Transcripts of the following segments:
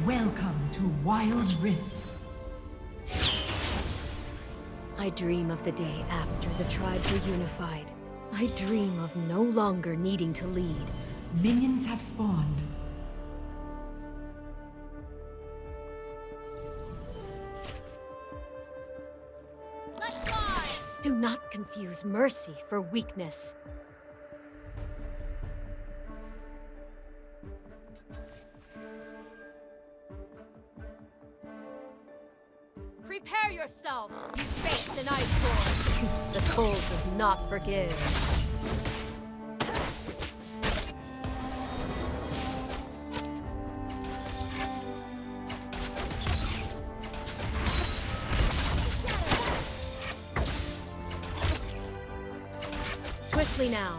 Welcome to WildRift. I dream of the day after the tribes are unified. I dream of no longer needing to lead. Minions have spawned. Let's fly! Do not confuse mercy for weakness. Prepare yourself! You face an ice storm! The cold does not forgive. Swiftly now.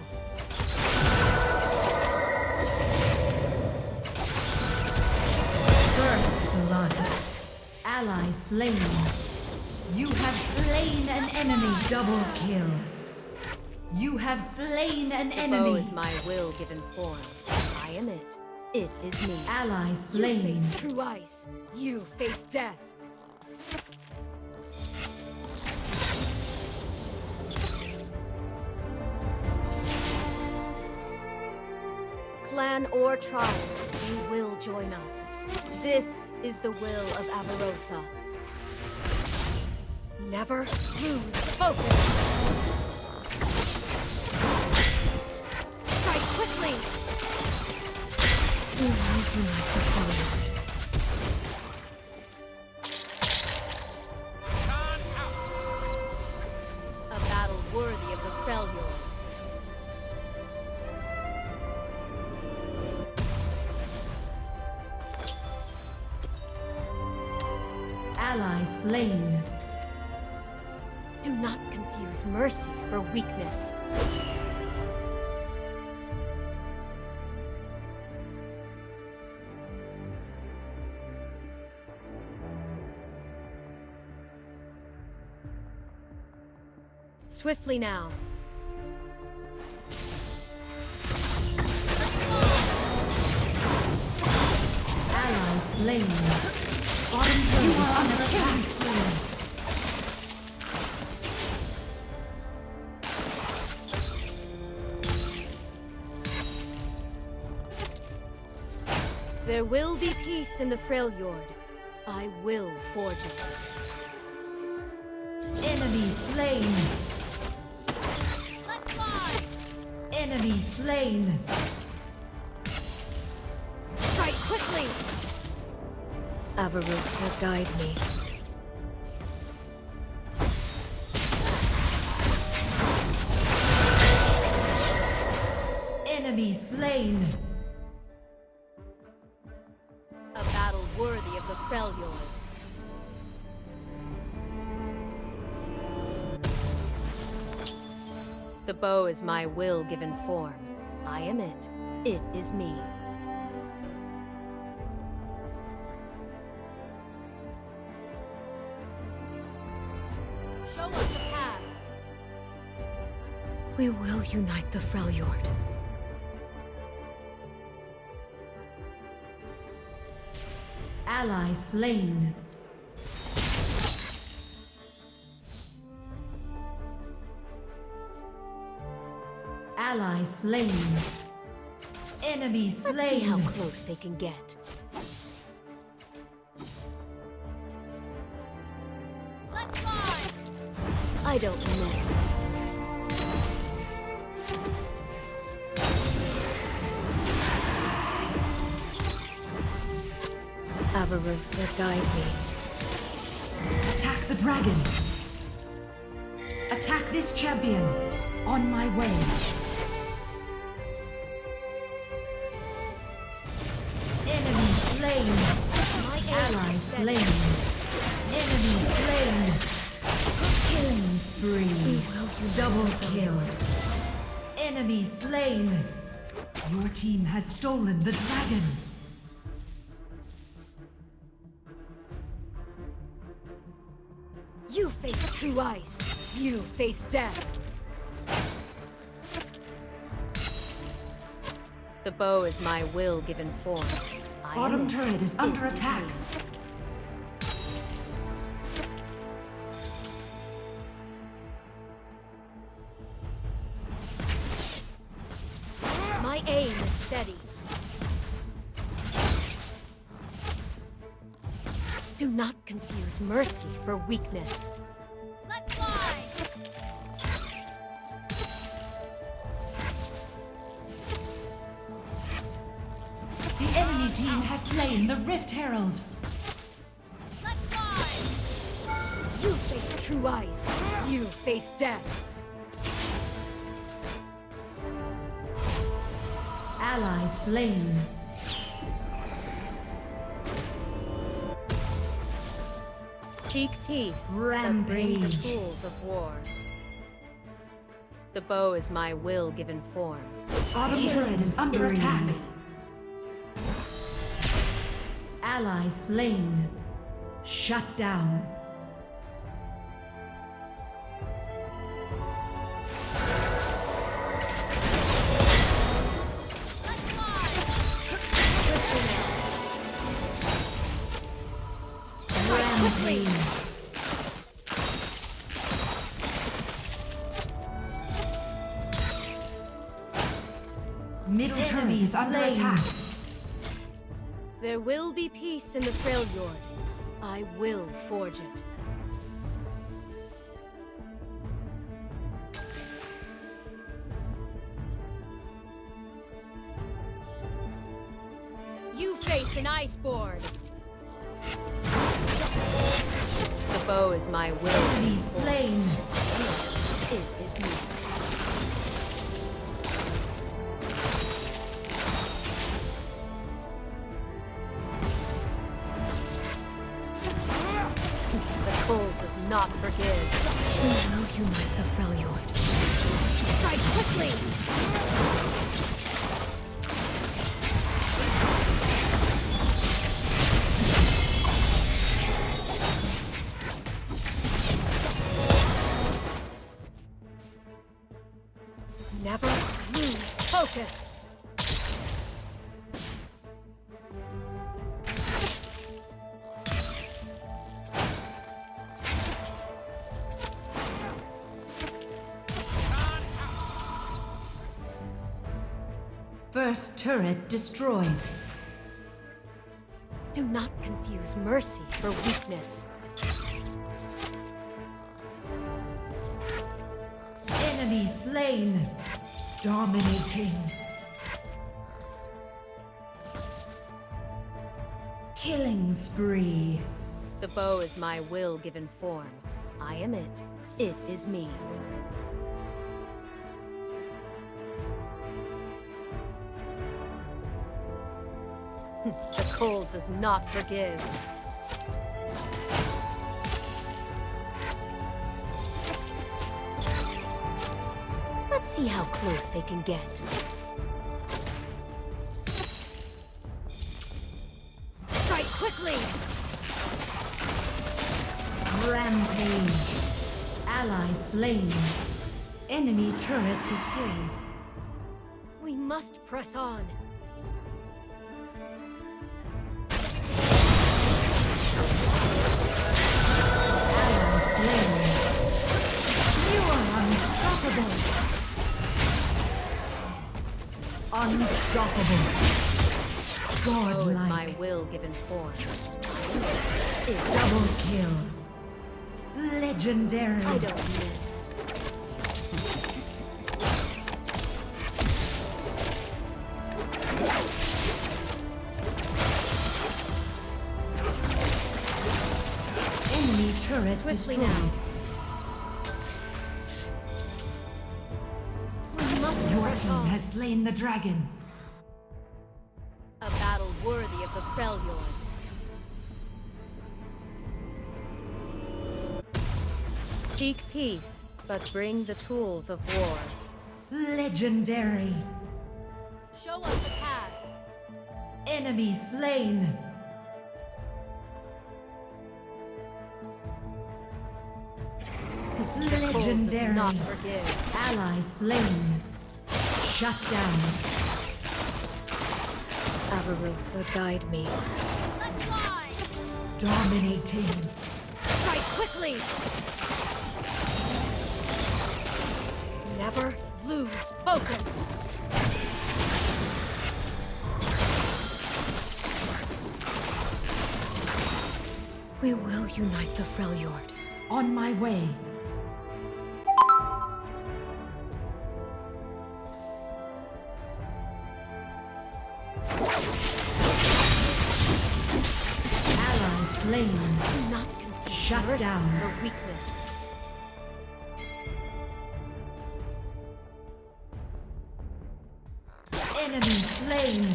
First blood. Ally slain. You have slain an enemy. Double kill. You have slain an enemy. The bow is my will given form. I am it. It is me. Ally slain. You face true ice. You face death. Clan or tribe, you will join us. This is the will of Avarosa. Never lose focus. Strike quickly. You will like the fire. A battle worthy of the Freljord. Ally slain. Do not confuse mercy for weakness. Swiftly now. Ally slain. Bottom turret. You are under attack. There will be peace in the Freljord. I will forge it. Enemy slain. Let's fly! Enemy slain. Strike quickly! Avarosa, guide me. Enemy slain. A battle worthy of the Freljord. The bow is my will given form. I am it. It is me. Show us the path. We will unite the Freljord. Ally slain. Ally slain. Enemy slain. Let's see how close they can get. Let's fly! I don't miss. Avarosa, guide me. Attack the dragon. Attack this champion. On my way. Enemy slain. My Ally slain. Enemy slain. Killing spree. Double kill. Enemy slain. Your team has stolen the dragon. You face true ice. You face death. The bow is my will given form. Bottom turret is under attack. My aim is steady. Do not confuse mercy for weakness. Let fly! The enemy team has slain the Rift Herald. Let fly! You face true ice. You face death. Ally slain. Seek peace, Rampage. but bring the tools of war. The bow is my will given form. Bottom turret is under attack. Ally slain. Shut down. Quickly! Middle turret is under attack. There will be peace in the Freljord. I will forge it. You face an iceborne. The bow is my will. Enemy slain. It is me. The cold does not forgive. We will unite the Freljord. Strike quickly! Never lose focus. First turret destroyed. Do not confuse mercy for weakness. Enemy slain. Dominating. Killing spree. The bow is my will given form. I am it. It is me. The cold does not forgive. Let's see how close they can get. Strike quickly! Rampage. Ally slain. Enemy turret destroyed. We must press on. Unstoppable. Oh, is my Godlike. will given form. Double kill. Legendary. I don't miss. Enemy turret Swiftly destroyed. now. We must Your press team on. has slain the dragon. A battle worthy of the Freljord. Seek peace, but bring the tools of war. Legendary. Show us the path. Enemy slain. Legendary. Does not forgive. Ally slain. Shut down. Avarosa, guide me. Let's fly! Dominating. Strike quickly! Never lose focus! We will unite the Freljord. On my way. Ally slain. Do not confuse Shut mercy down. for weakness. Enemy slain.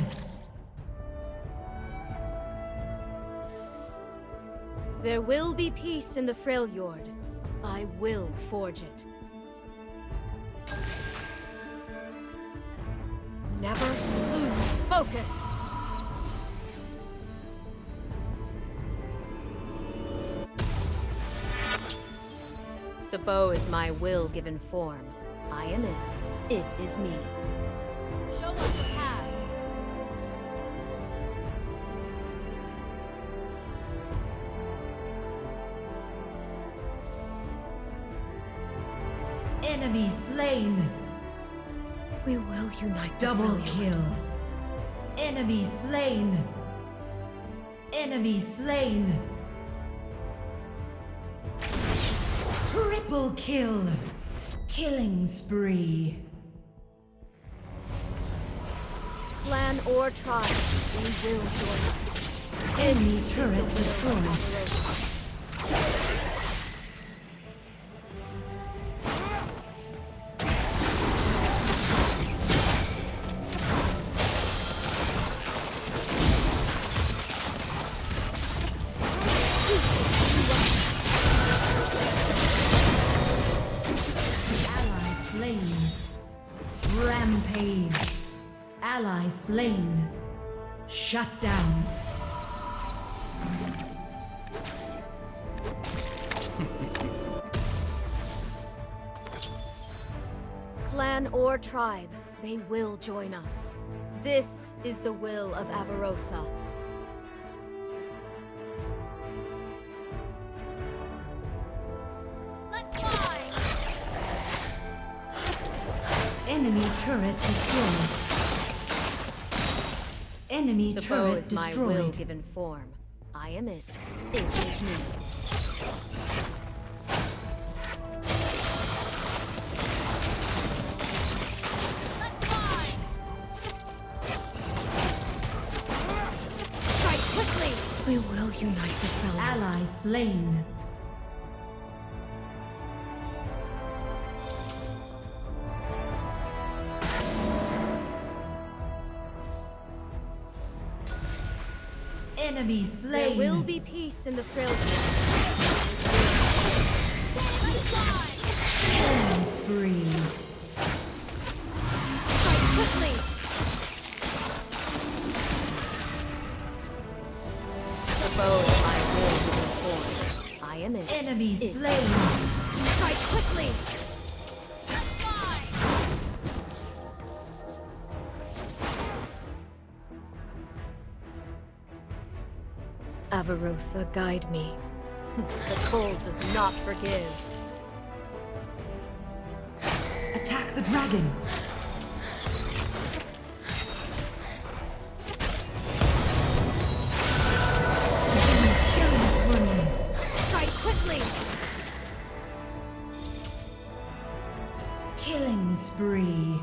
There will be peace in the Freljord. I will forge it. Never lose focus! The bow is my will given form. I am it. It is me. Show us the path. Enemy slain. We will unite the Double Freljord. kill. Enemy slain. Enemy slain. Triple kill. Killing spree. Clan or tribe, we will join us. Enemy turret destroyed. Ally slain. Rampage. Ally slain. Shut down. Clan or tribe, they will join us. This is the will of Avarosa. Let's fly! Enemy turret destroyed. Enemy The bow turret is my will destroyed. given form. I am it. It is me. Let's fly! Strike quickly! We will unite the Freljord. Ally slain. Enemy There slain. will be peace in the Freljord. Let's fly! Killing spree. Strike quickly! The bow is my will given form. I am it. Enemy It- slain. Strike quickly! Let's fly! Avarosa, guide me. The cold does not forgive. Attack the dragon. Killing spree. Strike quickly! Killing spree.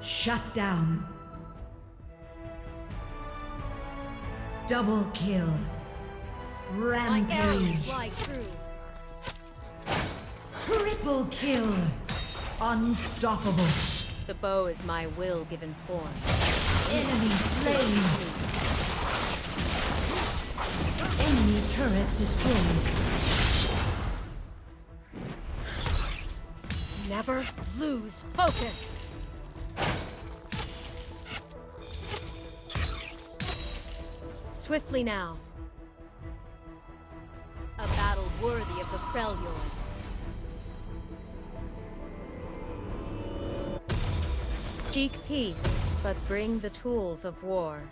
Shut down. Double kill. My arrows Rampage. fly true. Triple kill. Unstoppable. The bow is my will given form. Enemy slain. Enemy turret destroyed. Never lose focus! Swiftly now. A battle worthy of the Freljord. Seek peace, but bring the tools of war.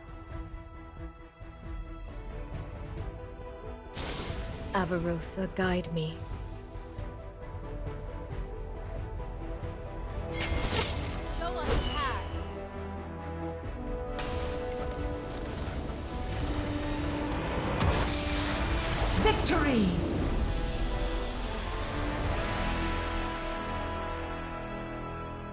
Avarosa, guide me. Show us the path. Victory!